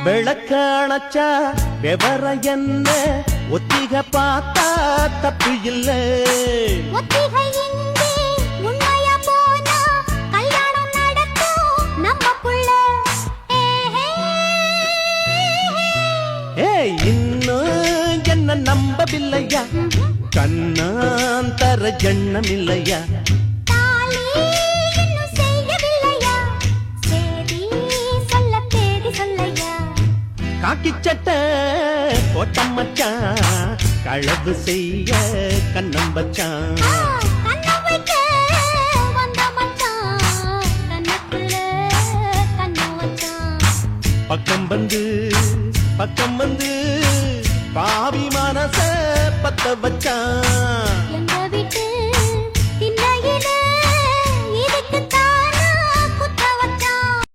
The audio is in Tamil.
விளக்காணச்சா விவர என்ன ஒத்திக பார்த்தா தப்பு இல்ல ஒத்திகை இங்கே உண்மையா போனா கல்யாணம் நடக்கும் நம்மக்குள்ள ஏய் இன்னும் என்ன நம்பவில்லையா கண்ணாந்தர ஜண்ணம் இல்லையா தாலி இன்னும் செய்யவில்லையா சேதி சொல்ல தேதி சொல்லையா காக்கி சட்டை போட்டம் மச்சான் களவு செய்ய கண்ணம் வச்சான் கண்ணம் வைக்க வந்த மச்சான் கண்ணத்துல கண்ணம் வச்சான் பக்கம் வந்து பாவி மனச பத்த வச்சான்